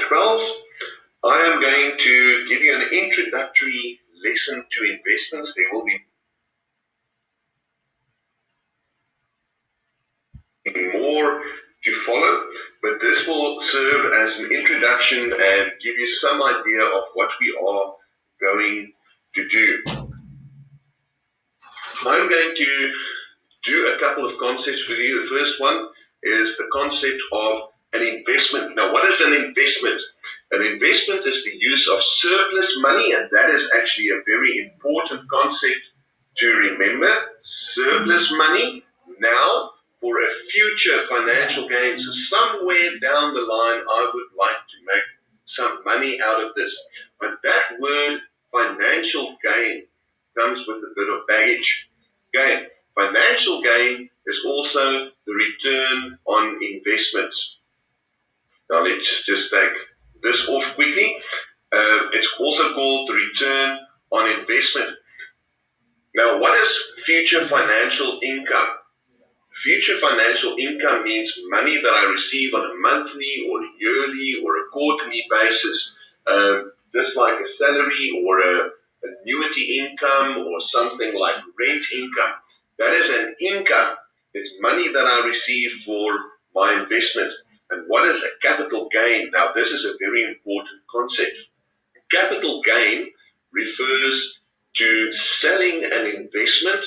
12s. I am going to give you an introductory lesson to investments. There will be more to follow, but this will serve as an introduction and give you some idea of what we are going to do. I'm going to do a couple of concepts with you. The first one is the concept of an investment. Now, what is an investment? An investment is the use of surplus money, and that is actually a very important concept to remember. Surplus money now for a future financial gain. So somewhere down the line, I would like to make some money out of this. But that word financial gain comes with a bit of baggage. Gain. Financial gain is also the return on investments. Now let's just take this off quickly. It's also called the return on investment. Now, what is future financial income? Future financial income means money that I receive on a monthly or yearly or a quarterly basis, just like a salary or an annuity income or something like rent income. That is an income. It's money that I receive for my investment. And what is a capital gain? Now, this is a very important concept. Capital gain refers to selling an investment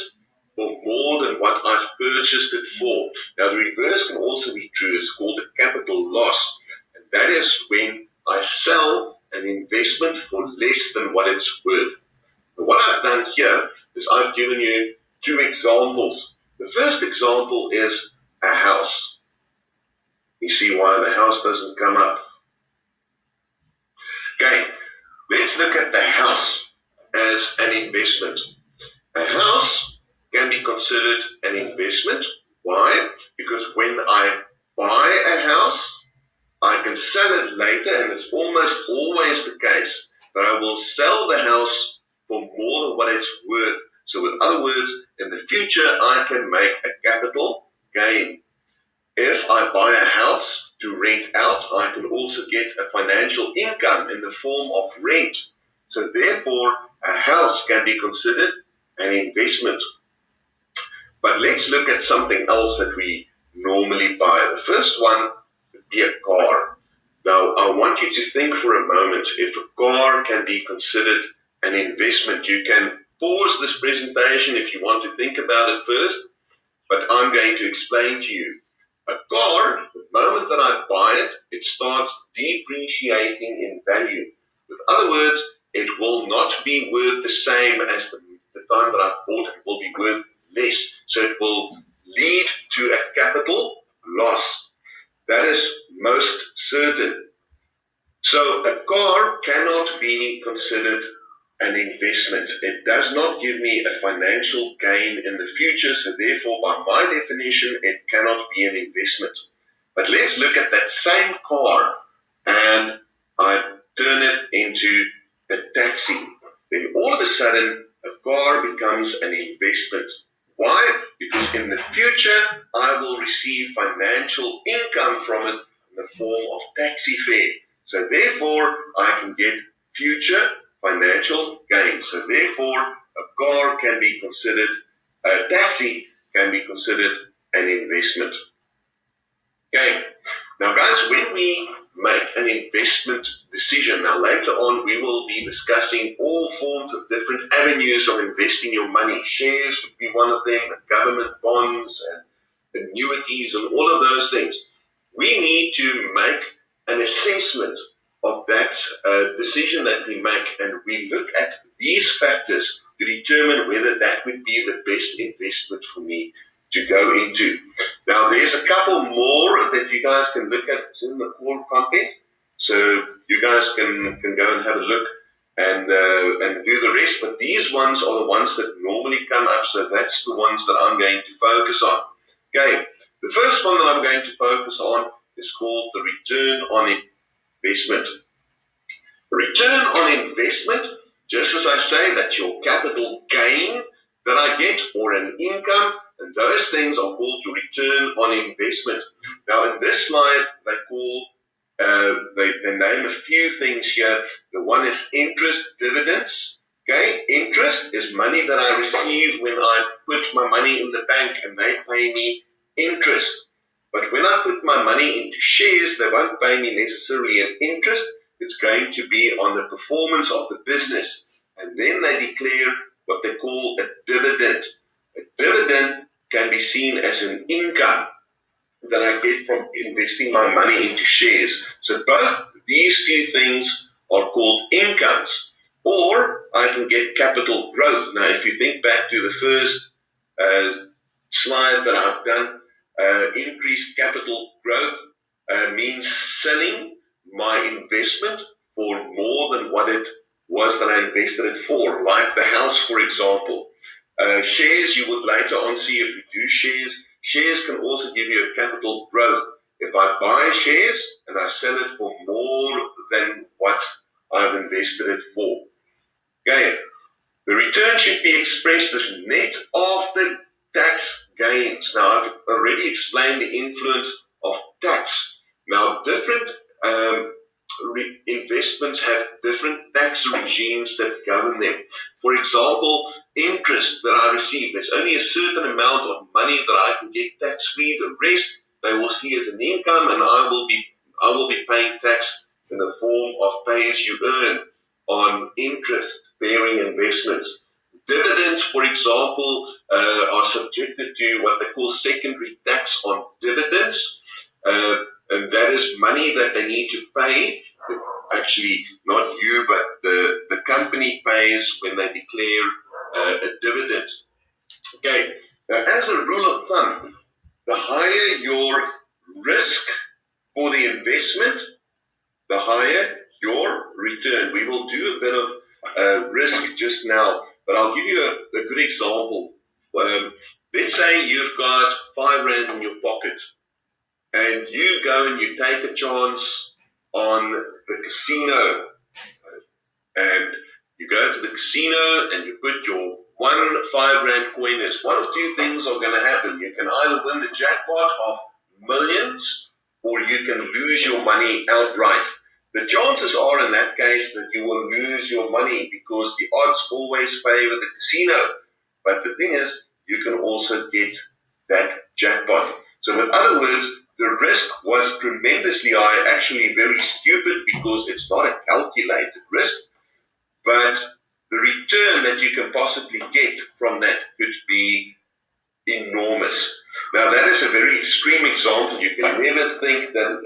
for more than what I've purchased it for. Now, the reverse can also be true. It's called a capital loss. And that is when I sell an investment for less than what it's worth. But what I've done here is I've given you two examples. The first example is a house. You see why the house doesn't come up. Okay, let's look at the house as an investment. A house can be considered an investment. Why? Because when I buy a house, I can sell it later, and it's almost always the case that I will sell the house for more than what it's worth. So in other words, in the future, I can make a capital gain. If I buy a house to rent out, I can also get a financial income in the form of rent. So therefore, a house can be considered an investment. But let's look at something else that we normally buy. The first one would be a car. Now, I want you to think for a moment if a car can be considered an investment. You can pause this presentation if you want to think about it first, but I'm going to explain to you. A car, the moment that I buy it, it starts depreciating in value. With other words, it will not be worth the same as the time that I bought it. It will be worth less. So it will lead to a capital loss. That is most certain. So a car cannot be considered an investment. It does not give me a financial gain in the future, so therefore, by my definition, it cannot be an investment. But let's look at that same car and I turn it into a taxi. Then all of a sudden, a car becomes an investment. Why? Because in the future, I will receive financial income from it in the form of taxi fare. So therefore, I can get future financial gain. So therefore, a car can be considered, a taxi can be considered an investment. Okay. Now guys, when we make an investment decision, now later on we will be discussing all forms of different avenues of investing your money. Shares would be one of them, government bonds and annuities and all of those things. We need to make an assessment of that decision that we make, and we look at these factors to determine whether that would be the best investment for me to go into. Now, there's a couple more that you guys can look at. It's in the core content, so you guys can go and have a look and do the rest. But these ones are the ones that normally come up, so that's the ones that I'm going to focus on. Okay, the first one that I'm going to focus on is called the return on investment. Return on investment, just as I say, that's your capital gain that I get or an income, and those things are called your return on investment. Now in this slide, they call They name a few things here. The one is interest, dividends. Okay, interest is money that I receive when I put my money in the bank and they pay me interest. But when I put my money into shares, they won't pay me necessarily an interest. It's going to be on the performance of the business. And then they declare what they call a dividend. A dividend can be seen as an income that I get from investing my money into shares. So both these two things are called incomes, or I can get capital growth. Now, if you think back to the first uh, slide that I've done, increased capital growth means selling my investment for more than what it was that I invested it for, like the house, for example. Shares, you would later on see if you do shares. Shares can also give you a capital growth. If I buy shares and I sell it for more than what I've invested it for. Okay, the return should be expressed as net of the tax gains. Now, I've already explained the influence of tax. Now, different investments have different tax regimes that govern them. For example, interest that I receive, there's only a certain amount of money that I can get tax-free. The rest they will see as an income, and I will be paying tax in the form of pay as you earn on interest-bearing investments. Dividends, for example, are subjected to what they call secondary tax on dividends, and that is money that they need to pay. Actually, not you, but the company pays when they declare a dividend. Okay, now as a rule of thumb, the higher your risk for the investment, the higher your return. We will do a bit of risk just now, but I'll give you a good example. Let's say you've got R5 in your pocket, and you go and you take a chance on the casino, and you go to the casino and you put your one R5 coin. There's one of two things are going to happen. You can either win the jackpot of millions, or you can lose your money outright. The chances are in that case that you will lose your money because the odds always favor the casino. But the thing is, you can also get that jackpot. So in other words, the risk was tremendously high, actually very stupid because it's not a calculated risk, but the return that you can possibly get from that could be enormous. Now, that is a very extreme example. You can never think that